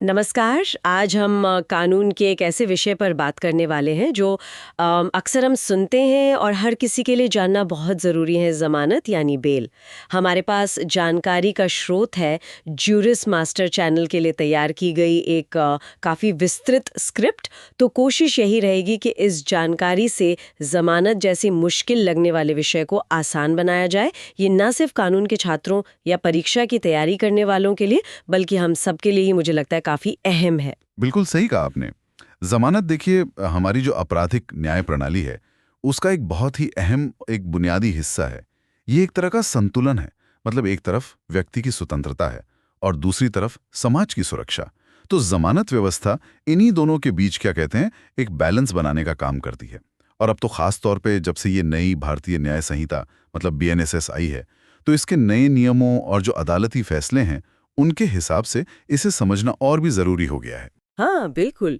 नमस्कार। आज हम कानून के एक ऐसे विषय पर बात करने वाले हैं जो अक्सर हम सुनते हैं और हर किसी के लिए जानना बहुत ज़रूरी है, ज़मानत यानी बेल। हमारे पास जानकारी का स्रोत है ज्यूरिस मास्टर चैनल के लिए तैयार की गई एक काफ़ी विस्तृत स्क्रिप्ट। तो कोशिश यही रहेगी कि इस जानकारी से ज़मानत जैसी मुश्किल लगने वाले विषय को आसान बनाया जाए। ये न सिर्फ कानून के छात्रों या परीक्षा की तैयारी करने वालों के लिए बल्कि हम सबके लिए ही मुझे लगता है काफी अहम है। बिल्कुल सही कहा आपने। जमानत देखिए, हमारी जो आपराधिक न्याय प्रणाली है, उसका एक बहुत ही अहम एक बुनियादी हिस्सा है। ये एक तरह का संतुलन है। मतलब एक तरफ व्यक्ति की स्वतंत्रता है और दूसरी तरफ समाज की सुरक्षा। तो जमानत व्यवस्था इन्हीं दोनों के बीच क्या कहते हैं, एक बैलेंस बनाने का काम करती है। और अब तो खास तौर पे जब से ये नई भारतीय न्याय संहिता मतलब बीएनएसएस आई है, तो इसके नए नियमों और जो अदालती फैसले हैं, उनके हिसाब से इसे समझना और भी जरूरी हो गया है। हाँ, बिल्कुल।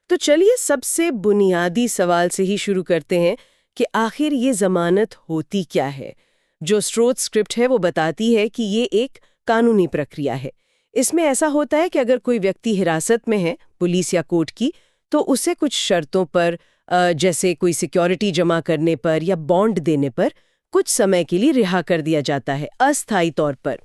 तो चलिए सबसे बुनियादी सवाल से ही शुरू करते हैं कि आखिर ये जमानत होती क्या है। जो स्रोत स्क्रिप्ट है वो बताती है कि ये एक कानूनी प्रक्रिया है। इसमें ऐसा होता है कि अगर कोई व्यक्ति हिरासत में है पुलिस या कोर्ट की, तो उसे कुछ शर्तों पर जैसे कोई सिक्योरिटी जमा करने पर या बॉन्ड देने पर कुछ समय के लिए रिहा कर दिया जाता है, अस्थायी तौर पर।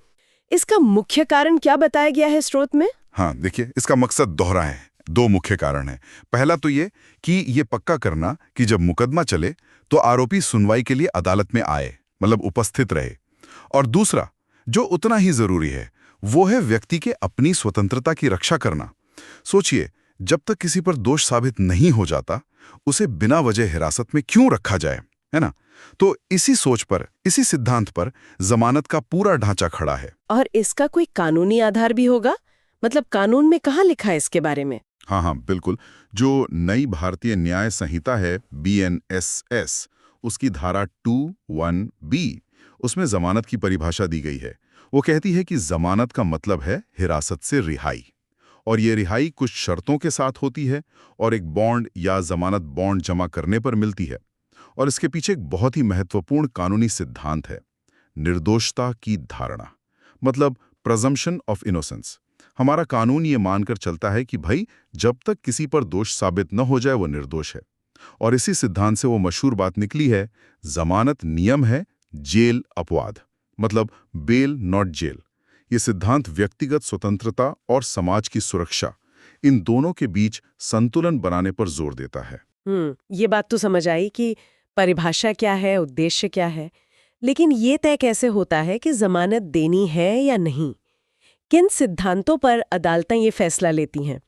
इसका मुख्य कारण क्या बताया गया है स्रोत में? हाँ, देखिए, इसका मकसद दोहरा है। दो मुख्य कारण हैं। पहला तो ये कि ये पक्का करना कि जब मुकदमा चले तो आरोपी सुनवाई के लिए अदालत में आए, मतलब उपस्थित रहे। और दूसरा, जो उतना ही जरूरी है, वो है व्यक्ति के अपनी स्वतंत्रता की रक्षा करना। सोचिए, जब तक किसी पर दोष साबित नहीं हो जाता, उसे बिना वजह हिरासत में क्यों रखा जाए, है ना? तो इसी सोच पर, इसी सिद्धांत पर जमानत का पूरा ढांचा खड़ा है। और इसका कोई कानूनी आधार भी होगा? मतलब कानून में कहाँ लिखा है इसके बारे में? हाँ हाँ, बिल्कुल। जो नई भारतीय न्याय संहिता है बीएनएसएस, उसकी धारा 21B, उसमें जमानत की परिभाषा दी गई है। वो कहती है कि जमानत का मतलब है हिरासत से रिहाई, और ये रिहाई कुछ शर्तों के साथ होती है और एक बॉन्ड या जमानत बॉन्ड जमा करने पर मिलती है। और इसके पीछे एक बहुत ही महत्वपूर्ण कानूनी सिद्धांत है, निर्दोषता की धारणा, मतलब प्रेजम्पशन ऑफ इनोसेंस। हमारा कानून ये मानकर चलता है कि भाई, जब तक किसी पर दोष साबित न हो जाए वो निर्दोष है। और इसी सिद्धांत से वो मशहूर बात निकली है, जमानत नियम है, जेल अपवाद। मतलब बेल नॉट जेल। ये सिद्धांत व्यक्तिगत स्वतंत्रता और समाज की सुरक्षा, इन दोनों के बीच संतुलन बनाने पर जोर देता है। ये बात तो समझ आई कि परिभाषा क्या है, उद्देश्य क्या है। लेकिन ये तय कैसे होता है कि जमानत देनी है या नहीं? किन सिद्धांतों पर अदालतें ये फैसला लेती हैं?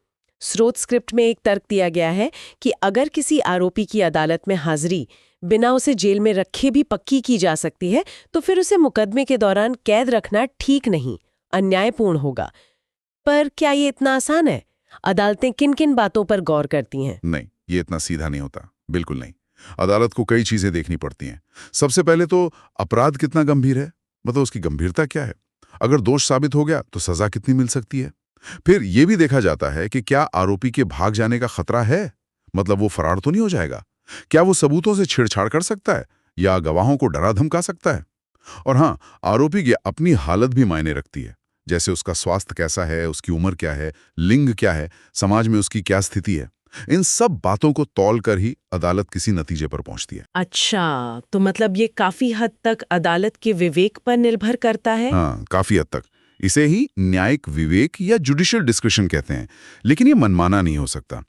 स्रोत स्क्रिप्ट में एक तर्क दिया गया है कि अगर किसी आरोपी की अदालत में हाजिरी बिना उसे जेल में रखे भी पक्की की जा सकती है, तो फिर उसे मुकदमे के दौरान कैद रखना ठीक नहीं, अन्यायपूर्ण होगा। पर क्या ये इतना आसान है? अदालतें किन-किन बातों पर गौर करती हैं? नहीं, ये इतना सीधा नहीं होता, बिल्कुल नहीं। अदालत को कई चीजें देखनी पड़ती हैं। सबसे पहले तो अपराध कितना गंभीर है, मतलब उसकी गंभीरता क्या है। अगर दोष साबित हो गया तो सजा कितनी मिल सकती है। फिर यह भी देखा जाता है कि क्या आरोपी के भाग जाने का खतरा है, मतलब वो फरार तो नहीं हो जाएगा। क्या वो सबूतों से छेड़छाड़ कर सकता है या गवाहों को डरा धमका सकता है। और हाँ, आरोपी की अपनी हालत भी मायने रखती है, जैसे उसका स्वास्थ्य कैसा है, उसकी उम्र क्या है, लिंग क्या है, समाज में उसकी क्या स्थिति है। इन सब बातों को तौल कर ही अदालत किसी नतीजे पर पहुंचती है। अच्छा, तो मतलब ये काफी हद तक अदालत के विवेक पर निर्भर करता है? हाँ, काफी हद तक। इसे ही न्यायिक विवेक या जुडिशियल डिस्क्रिशन कहते हैं। लेकिन ये मनमाना नहीं हो सकता।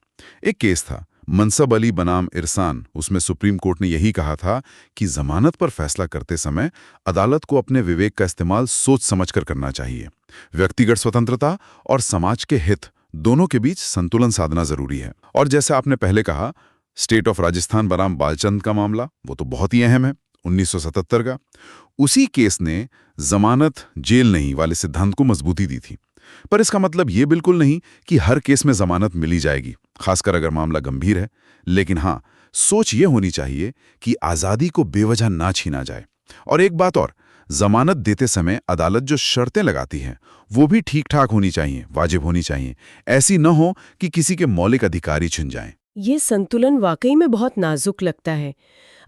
एक केस था मनसब अली बनाम इरसान, उसमें सुप्रीम कोर्ट ने यही कहा था कि जमानत पर फैसला करते समय अदालत को अपने विवेक का इस्तेमाल सोच समझकर करना चाहिए। व्यक्तिगत स्वतंत्रता और समाज के हित दोनों के बीच संतुलन साधना जरूरी है। और जैसे आपने पहले कहा, स्टेट ऑफ राजस्थान बनाम बालचंद का मामला, वो तो बहुत ही अहम है, 1977 का। उसी केस ने जमानत जेल नहीं वाले सिद्धांत को मजबूती दी थी। पर इसका मतलब ये बिल्कुल नहीं कि हर केस में जमानत मिली जाएगी, खासकर अगर मामला गंभीर है। लेकिन हाँ, सोच ये होनी चाहिए कि आज़ादी को बेवजह ना छीना जाए। और एक बात और, जमानत देते समय अदालत जो शर्तें लगाती है वो भी ठीक ठाक होनी चाहिए, वाजिब होनी चाहिए। ऐसी न हो कि किसी के मौलिक अधिकार ही छिन जाएं। ये संतुलन वाकई में बहुत नाजुक लगता है।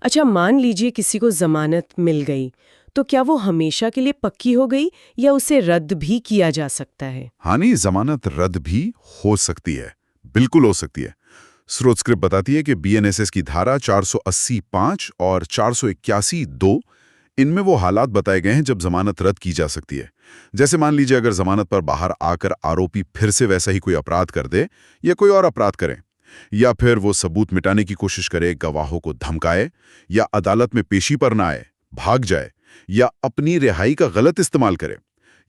अच्छा, मान लीजिए किसी को जमानत मिल गई, तो क्या वो हमेशा के लिए पक्की हो गई या उसे रद्द भी किया जा सकता है? हाँ नहीं, जमानत रद्द भी हो सकती है, बिल्कुल हो सकती है। स्रोत स्क्रिप्ट बताती है कि बीएनएसएस की धारा 480(5) और 481(2) इनमें वो हालात बताए गए हैं जब जमानत रद्द की जा सकती है। जैसे मान लीजिए अगर जमानत पर बाहर आकर आरोपी फिर से वैसा ही कोई अपराध कर दे या कोई और अपराध करे, या फिर वो सबूत मिटाने की कोशिश करे, गवाहों को धमकाए, या अदालत में पेशी पर ना आए, भाग जाए, या अपनी रिहाई का गलत इस्तेमाल करे।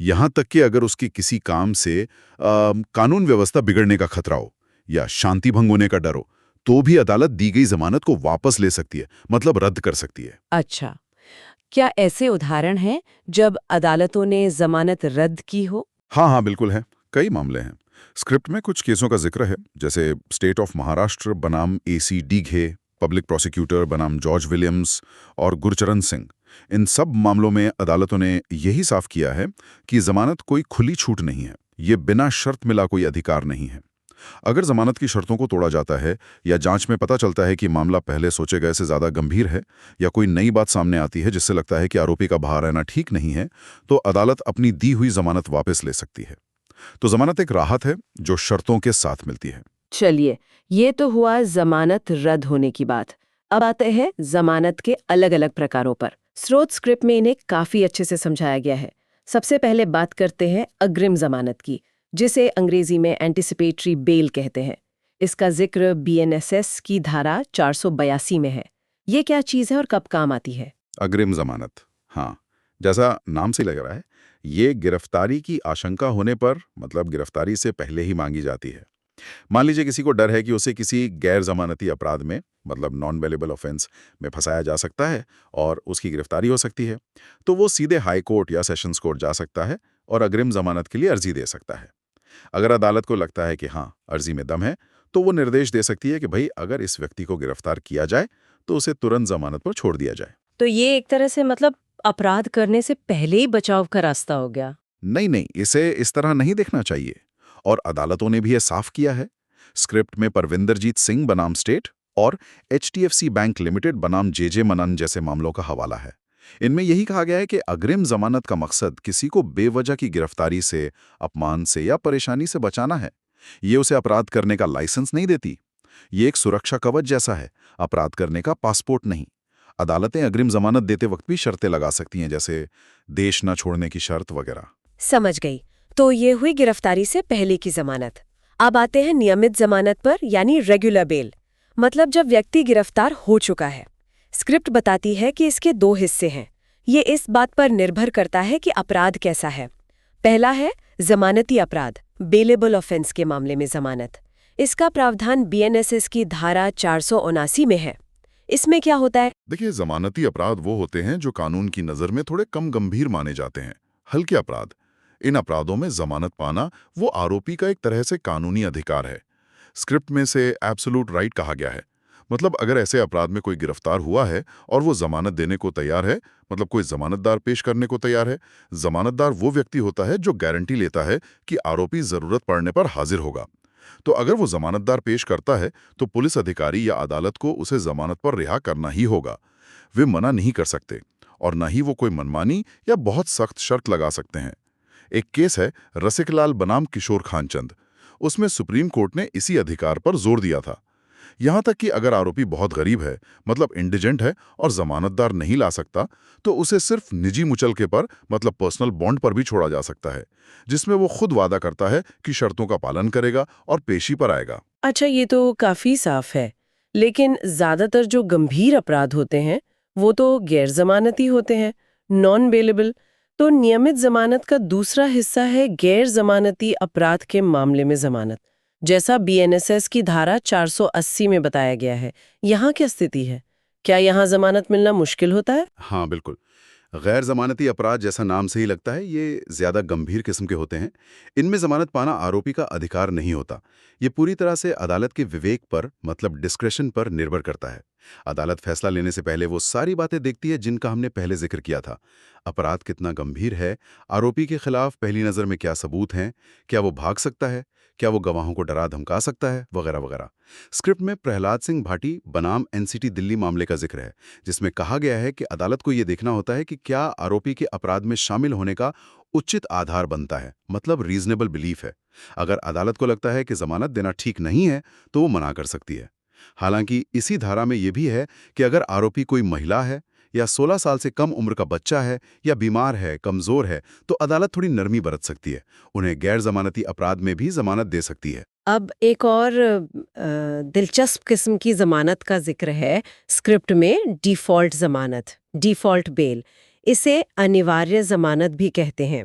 यहां तक कि अगर उसके किसी काम से कानून व्यवस्था बिगड़ने का खतरा हो या शांति भंग होने का डर हो, तो भी अदालत दी गई जमानत को वापस ले सकती है, मतलब रद्द कर सकती है। अच्छा, क्या ऐसे उदाहरण हैं जब अदालतों ने जमानत रद्द की हो? हाँ हाँ, बिल्कुल है। कई मामले हैं। स्क्रिप्ट में कुछ केसों का जिक्र है, जैसे स्टेट ऑफ महाराष्ट्र बनाम एसी डीघे, पब्लिक प्रोसिक्यूटर बनाम जॉर्ज विलियम्स और गुरचरण सिंह। इन सब मामलों में अदालतों ने यही साफ किया है कि जमानत कोई खुली छूट नहीं है, ये बिना शर्त मिला कोई अधिकार नहीं है। अगर जमानत की शर्तों को तोड़ा जाता है या जांच में पता चलता है कि मामला पहले सोचे गए से ज्यादा गंभीर है, या कोई नई बात सामने आती है जिससे लगता है कि आरोपी का बाहर रहना ठीक नहीं है, तो अदालत अपनी दी हुई जमानत वापस ले सकती है। तो जमानत एक राहत है जो शर्तों के साथ मिलती है। चलिए, ये तो हुआ जमानत रद्द होने की बात। अब आते हैं जमानत के अलग अलग प्रकारों पर। स्रोत स्क्रिप्ट में इन्हें काफी अच्छे से समझाया गया है। सबसे पहले बात करते हैं अग्रिम जमानत की, जिसे अंग्रेजी में एंटिसिपेटरी बेल कहते हैं। इसका जिक्र बीएनएसएस की धारा 482 में है। ये क्या चीज़ है और कब काम आती है? अग्रिम जमानत, हाँ, जैसा नाम से लग रहा है, ये गिरफ्तारी की आशंका होने पर, मतलब गिरफ्तारी से पहले ही मांगी जाती है। मान लीजिए किसी को डर है कि उसे किसी गैर जमानती अपराध में, मतलब नॉन बेलेबल ऑफेंस में फंसाया जा सकता है और उसकी गिरफ्तारी हो सकती है, तो वो सीधे हाई कोर्ट या सेशंस कोर्ट जा सकता है और अग्रिम जमानत के लिए अर्जी दे सकता है। अगर अदालत को लगता है कि हाँ, अर्जी में दम है, तो वो निर्देश दे सकती है कि भाई अगर इस व्यक्ति को गिरफ्तार किया जाए तो उसे तुरंत जमानत पर छोड़ दिया जाए। तो ये एक तरह से मतलब अपराध करने से पहले ही बचाव का रास्ता हो गया। नहीं नहीं, इसे इस तरह नहीं देखना चाहिए, और अदालतों ने भी ये साफ किया है। स्क्रिप्ट में परविंदरजीत सिंह बनाम स्टेट और एचडीएफसी बैंक लिमिटेड बनाम जेजे मनन जैसे मामलों का हवाला है। इनमें यही कहा गया है कि अग्रिम जमानत का मकसद किसी को बेवजह की गिरफ्तारी से, अपमान से या परेशानी से बचाना है। ये उसे अपराध करने का लाइसेंस नहीं देती। ये एक सुरक्षा कवच जैसा है, अपराध करने का पासपोर्ट नहीं। अदालतें अग्रिम जमानत देते वक्त भी शर्तें लगा सकती हैं, जैसे देश न छोड़ने की शर्त वगैरह। समझ गई। तो ये हुई गिरफ्तारी से पहले की जमानत। अब आते हैं नियमित जमानत पर, यानी रेगुलर बेल, मतलब जब व्यक्ति गिरफ्तार हो चुका है। स्क्रिप्ट बताती है कि इसके दो हिस्से हैं। ये इस बात पर निर्भर करता है कि अपराध कैसा है। पहला है जमानती अपराध, बेलेबल ऑफेंस के मामले में जमानत। इसका प्रावधान बीएनएसएस की धारा 479 में है। इसमें क्या होता है? देखिए, जमानती अपराध वो होते हैं जो कानून की नज़र में थोड़े कम गंभीर माने जाते हैं, हल्के अपराध। इन अपराधों में जमानत पाना वो आरोपी का एक तरह से कानूनी अधिकार है। स्क्रिप्ट में से एब्सोल्यूट राइट कहा गया है। मतलब अगर ऐसे अपराध में कोई गिरफ्तार हुआ है और वो जमानत देने को तैयार है, मतलब कोई जमानतदार पेश करने को तैयार है। जमानतदार वो व्यक्ति होता है जो गारंटी लेता है कि आरोपी जरूरत पड़ने पर हाजिर होगा। तो अगर वो जमानतदार पेश करता है तो पुलिस अधिकारी या अदालत को उसे जमानत पर रिहा करना ही होगा। वे मना नहीं कर सकते, और न ही वो कोई मनमानी या बहुत सख्त शर्त लगा सकते हैं। एक केस है रसिकलाल बनाम किशोर खानचंद। उसमें सुप्रीम कोर्ट ने इसी अधिकार पर जोर दिया था। यहां तक कि अगर आरोपी बहुत गरीब है, मतलब इंडिजेंट है और जमानतदार नहीं ला सकता, तो उसे सिर्फ निजी मुचलके पर, मतलब पर्सनल बॉन्ड पर भी छोड़ा जा सकता है, जिसमें वो खुद वादा करता है कि शर्तों का पालन करेगा और पेशी पर आएगा। अच्छा, ये तो काफी साफ है। लेकिन ज्यादातर जो गंभीर अपराध होते हैं वो तो गैर जमानती होते हैं, नॉन बेलेबल। तो नियमित जमानत का दूसरा हिस्सा है गैर जमानती अपराध के मामले में जमानत, जैसा बीएनएसएस की धारा 480 में बताया गया है। यहाँ क्या स्थिति है? क्या यहाँ जमानत मिलना मुश्किल होता है? हाँ बिल्कुल। गैर जमानती अपराध, जैसा नाम से ही लगता है, ये ज्यादा गंभीर किस्म के होते हैं। इनमें जमानत पाना आरोपी का अधिकार नहीं होता। ये पूरी तरह से अदालत के विवेक पर, मतलब डिस्क्रेशन पर निर्भर करता है। अदालत फैसला लेने से पहले वो सारी बातें देखती है जिनका हमने पहले जिक्र किया था। अपराध कितना गंभीर है, आरोपी के खिलाफ पहली नज़र में क्या सबूत हैं, क्या वो भाग सकता है, क्या वो गवाहों को डरा धमका सकता है, वगैरह वगैरह। स्क्रिप्ट में प्रहलाद सिंह भाटी बनाम एनसीटी दिल्ली मामले का जिक्र है, जिसमें कहा गया है कि अदालत को ये देखना होता है कि क्या आरोपी के अपराध में शामिल होने का उचित आधार बनता है, मतलब रीजनेबल बिलीफ है। अगर अदालत को लगता है कि जमानत देना ठीक नहीं है तो वो मना कर सकती है। हालांकि इसी धारा में यह भी है कि अगर आरोपी कोई महिला है या 16 साल से कम उम्र का बच्चा है या बीमार है, कमजोर है, तो अदालत थोड़ी नरमी बरत सकती है, उन्हें गैर जमानती अपराध में भी जमानत दे सकती है। अब एक और दिलचस्प किस्म की जमानत का जिक्र है स्क्रिप्ट में, डिफ़ॉल्ट जमानत, डिफ़ॉल्ट बेल। इसे अनिवार्य जमानत भी कहते हैं।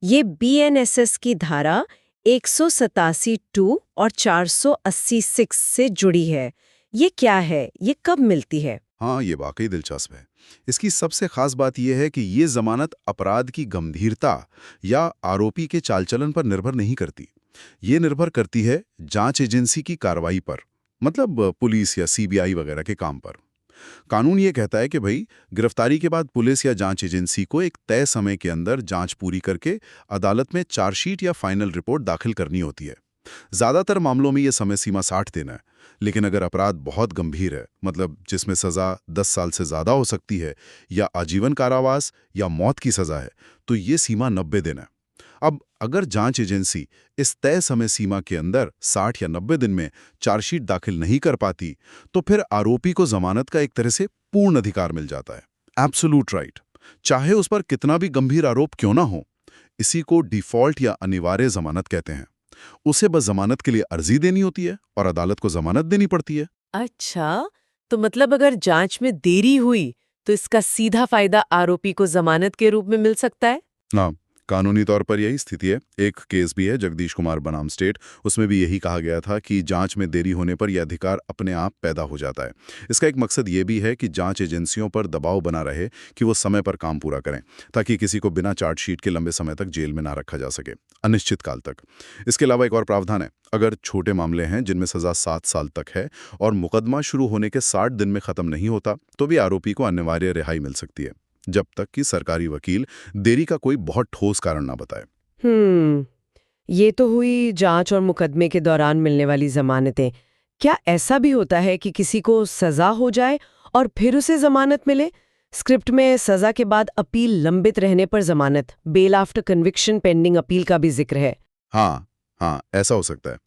ये बीएनएसएस की धारा 187(2) और 480(6) से जुड़ी है। ये क्या है? ये कब मिलती है? हाँ, ये वाकई दिलचस्प है। इसकी सबसे खास बात यह है कि ये जमानत अपराध की गंभीरता या आरोपी के चालचलन पर निर्भर नहीं करती। ये निर्भर करती है जांच एजेंसी की कार्रवाई पर, मतलब पुलिस या सीबीआई वगैरह के काम पर। कानून ये कहता है कि भाई, गिरफ्तारी के बाद पुलिस या जांच एजेंसी को एक तय समय के अंदर जांच पूरी करके अदालत में चार्जशीट या फाइनल रिपोर्ट दाखिल करनी होती है। ज्यादातर मामलों में ये समय सीमा 60 दिन है, लेकिन अगर अपराध बहुत गंभीर है, मतलब जिसमें सजा 10 साल से ज्यादा हो सकती है या आजीवन कारावास या मौत की सजा है, तो ये सीमा 90 दिन है। अब अगर जांच एजेंसी इस तय समय सीमा के अंदर 60 या 90 दिन में चार्जशीट दाखिल नहीं कर पाती, तो फिर आरोपी को जमानत का एक तरह से पूर्ण अधिकार मिल जाता है, एब्सोल्यूट राइट, चाहे उस पर कितना भी गंभीर आरोप क्यों ना हो। इसी को डिफॉल्ट या अनिवार्य जमानत कहते हैं। उसे बस जमानत के लिए अर्जी देनी होती है और अदालत को जमानत देनी पड़ती है। अच्छा, तो मतलब अगर जांच में देरी हुई तो इसका सीधा फायदा आरोपी को जमानत के रूप में मिल सकता है? हाँ, कानूनी तौर पर यही स्थिति है। एक केस भी है, जगदीश कुमार बनाम स्टेट, उसमें भी यही कहा गया था कि जांच में देरी होने पर यह अधिकार अपने आप पैदा हो जाता है। इसका एक मकसद ये भी है कि जांच एजेंसियों पर दबाव बना रहे कि वो समय पर काम पूरा करें, ताकि किसी को बिना चार्जशीट के लंबे समय तक जेल में ना रखा जा सके, अनिश्चित काल तक। इसके अलावा एक और प्रावधान है, अगर छोटे मामले हैं जिनमें सजा 7 साल तक है और मुकदमा शुरू होने के 60 दिन में खत्म नहीं होता, तो भी आरोपी को अनिवार्य रिहाई मिल सकती है, जब तक कि सरकारी वकील देरी का कोई बहुत ठोस कारण ना बताए। ये तो हुई जांच और मुकदमे के दौरान मिलने वाली जमानतें। क्या ऐसा भी होता है कि किसी को सजा हो जाए और फिर उसे जमानत मिले? स्क्रिप्ट में सजा के बाद अपील लंबित रहने पर जमानत, bail after conviction pending appeal का भी जिक्र है। हाँ, ऐसा हो सकता है।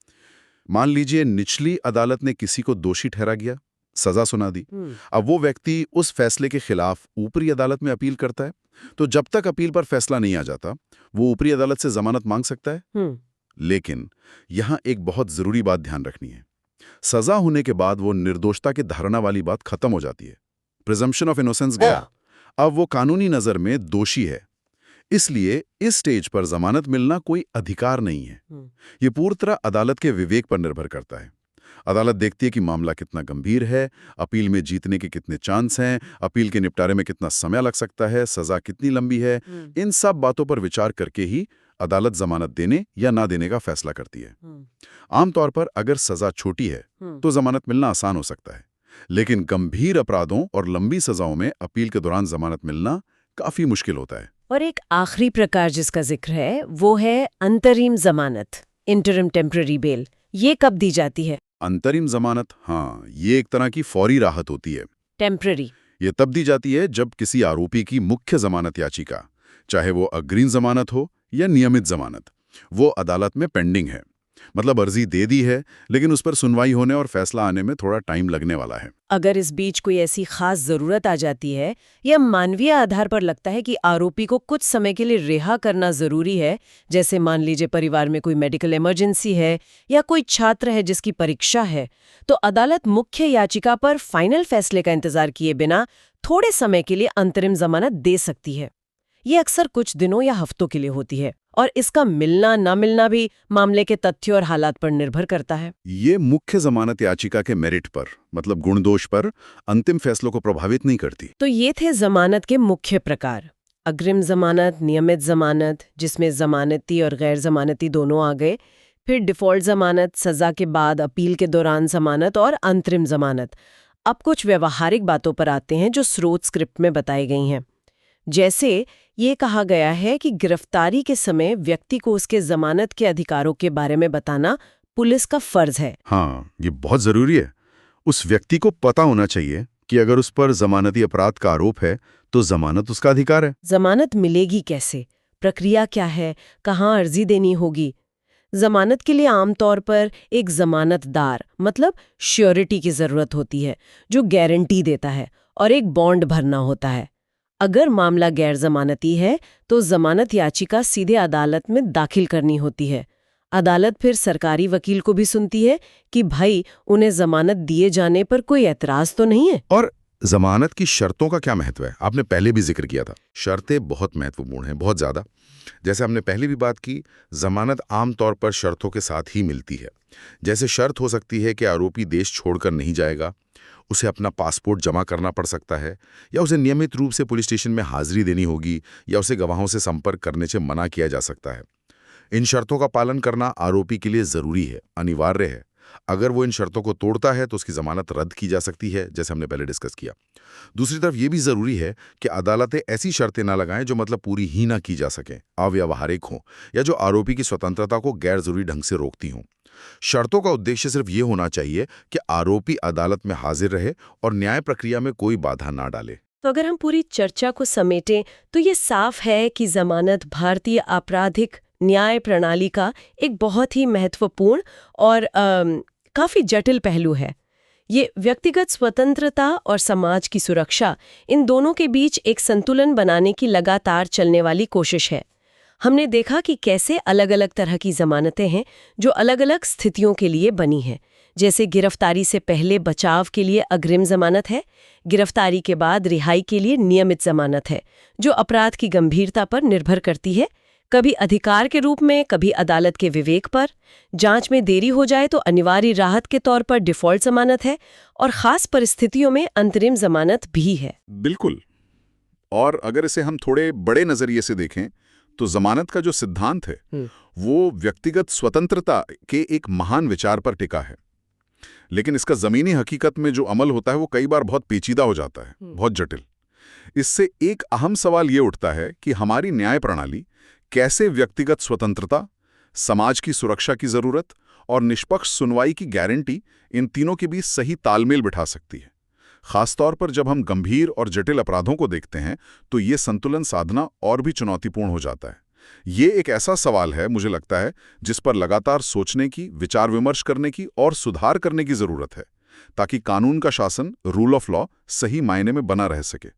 मान लीजिए निचली अदालत ने किसी को दोषी ठहरा गया, सजा सुना दी। अब वो व्यक्ति उस फैसले के खिलाफ ऊपरी अदालत में अपील करता है, तो जब तक अपील पर फैसला नहीं आ जाता, वो ऊपरी अदालत से जमानत मांग सकता है। लेकिन यहां एक बहुत जरूरी बात ध्यान रखनी है। सजा होने के बाद वो निर्दोषता की धारणा वाली बात खत्म हो जाती है, प्रिजम्पशन ऑफ इनोसेंस गया। अब वो कानूनी नजर में दोषी है, इसलिए इस स्टेज पर जमानत मिलना कोई अधिकार नहीं है। ये पूरी तरह अदालत के विवेक पर निर्भर करता है। अदालत देखती है कि मामला कितना गंभीर है, अपील में जीतने के कितने चांस हैं, अपील के निपटारे में कितना समय लग सकता है, सजा कितनी लंबी है। इन सब बातों पर विचार करके ही अदालत जमानत देने या ना देने का फैसला करती है। आमतौर पर अगर सजा छोटी है तो जमानत मिलना आसान हो सकता है, लेकिन गंभीर अपराधों और लंबी सजाओं में अपील के दौरान जमानत मिलना काफी मुश्किल होता है। और एक आखिरी प्रकार जिसका जिक्र है वो है अंतरिम जमानत, इंटरिम टेम्पररी बेल। ये कब दी जाती है? अंतरिम जमानत, हाँ, ये एक तरह की फौरी राहत होती है। टेम्पररी ये तब दी जाती है जब किसी आरोपी की मुख्य जमानत याचिका, चाहे वो अग्रिम जमानत हो या नियमित जमानत, वो अदालत में पेंडिंग है। मतलब अर्जी दे दी है, लेकिन उस पर सुनवाई होने और फैसला आने में थोड़ा टाइम लगने वाला है। अगर इस बीच कोई ऐसी खास जरूरत आ जाती है या मानवीय आधार पर लगता है कि आरोपी को कुछ समय के लिए रिहा करना जरूरी है, जैसे मान लीजिए परिवार में कोई मेडिकल इमरजेंसी है या कोई छात्र है जिसकी परीक्षा है, तो अदालत मुख्य याचिका पर फाइनल फैसले का इंतजार किए बिना थोड़े समय के लिए अंतरिम जमानत दे सकती है। ये अक्सर कुछ दिनों या हफ्तों के लिए होती है और इसका मिलना ना मिलना भी मामले के तथ्यों और हालात पर निर्भर करता है। ये मुख्य जमानत याचिका के मेरिट पर, मतलब गुणदोष पर, अंतिम फैसलों को प्रभावित नहीं करती। तो ये थे जमानत के मुख्य प्रकार, अग्रिम जमानत, नियमित जमानत जिसमें जमानती और गैर जमानती दोनों आ गए, फिर डिफॉल्ट जमानत, सजा के बाद अपील के दौरान जमानत, और अंतरिम जमानत। अब कुछ व्यवहारिक बातों पर आते हैं जो स्रोत स्क्रिप्ट में बताई गई हैं। जैसे ये कहा गया है कि गिरफ्तारी के समय व्यक्ति को उसके जमानत के अधिकारों के बारे में बताना पुलिस का फर्ज है। हाँ, ये बहुत जरूरी है। उस व्यक्ति को पता होना चाहिए कि अगर उस पर जमानती अपराध का आरोप है तो जमानत उसका अधिकार है। जमानत मिलेगी कैसे, प्रक्रिया क्या है, कहाँ अर्जी देनी होगी? जमानत के लिए आमतौर पर एक जमानतदार मतलब श्योरिटी की जरूरत होती है जो गारंटी देता है, और एक बॉन्ड भरना होता है। अगर मामला गैर जमानती है तो जमानत याचिका सीधे अदालत में दाखिल करनी होती है। अदालत फिर सरकारी वकील को भी सुनती है कि भाई उन्हें जमानत दिए जाने पर कोई एतराज तो नहीं है। और जमानत की शर्तों का क्या महत्व है? आपने पहले भी जिक्र किया था। शर्तें बहुत महत्वपूर्ण हैं, बहुत ज्यादा। जैसे हमने पहले भी बात की, जमानत आमतौर पर शर्तों के साथ ही मिलती है। जैसे शर्त हो सकती है कि आरोपी देश छोड़कर नहीं जाएगा, उसे अपना पासपोर्ट जमा करना पड़ सकता है, या उसे नियमित रूप से पुलिस स्टेशन में हाजिरी देनी होगी, या उसे गवाहों से संपर्क करने से मना किया जा सकता है। इन शर्तों का पालन करना आरोपी के लिए जरूरी है, अनिवार्य है। अगर वो इन शर्तों को तोड़ता है तो उसकी जमानत रद्द की जा सकती है, जैसे हमने पहले डिस्कस किया। दूसरी तरफ ये भी जरूरी है कि अदालतें ऐसी शर्तें ना लगाएं जो मतलब पूरी ही ना की जा सकें, अव्यावहारिक हों, या जो आरोपी की स्वतंत्रता को गैर जरूरी ढंग से रोकती हों। शर्तों का उद्देश्य सिर्फ ये होना चाहिए कि आरोपी अदालत में हाजिर रहे और न्याय प्रक्रिया में कोई बाधा ना डाले। तो अगर हम पूरी चर्चा को समेटें तो ये साफ है कि जमानत भारतीय आपराधिक न्याय प्रणाली का एक बहुत ही महत्वपूर्ण और काफी जटिल पहलू है। ये व्यक्तिगत स्वतंत्रता और समाज की सुरक्षा, इन दोनों के बीच एक संतुलन बनाने की लगातार चलने वाली कोशिश है। हमने देखा कि कैसे अलग अलग तरह की जमानतें हैं जो अलग अलग स्थितियों के लिए बनी हैं। जैसे गिरफ्तारी से पहले बचाव के लिए अग्रिम जमानत है, गिरफ्तारी के बाद रिहाई के लिए नियमित जमानत है, जो अपराध की गंभीरता पर निर्भर करती है, कभी अधिकार के रूप में, कभी अदालत के विवेक पर। जांच में देरी हो जाए तो अनिवार्य राहत के तौर पर डिफॉल्ट जमानत है, और खास परिस्थितियों में अंतरिम जमानत भी है। बिल्कुल। और अगर इसे हम थोड़े बड़े नजरिए से देखें तो जमानत का जो सिद्धांत है वो व्यक्तिगत स्वतंत्रता के एक महान विचार पर टिका है। लेकिन इसका जमीनी हकीकत में जो अमल होता है वो कई बार बहुत पेचीदा हो जाता है, बहुत जटिल। इससे एक अहम सवाल ये उठता है कि हमारी न्याय प्रणाली कैसे व्यक्तिगत स्वतंत्रता, समाज की सुरक्षा की जरूरत और निष्पक्ष सुनवाई की गारंटी, इन तीनों के बीच सही तालमेल बिठा सकती है। खासतौर पर जब हम गंभीर और जटिल अपराधों को देखते हैं तो ये संतुलन साधना और भी चुनौतीपूर्ण हो जाता है। ये एक ऐसा सवाल है, मुझे लगता है, जिस पर लगातार सोचने की, विचार विमर्श करने की और सुधार करने की जरूरत है, ताकि कानून का शासन, रूल ऑफ लॉ, सही मायने में बना रह सके।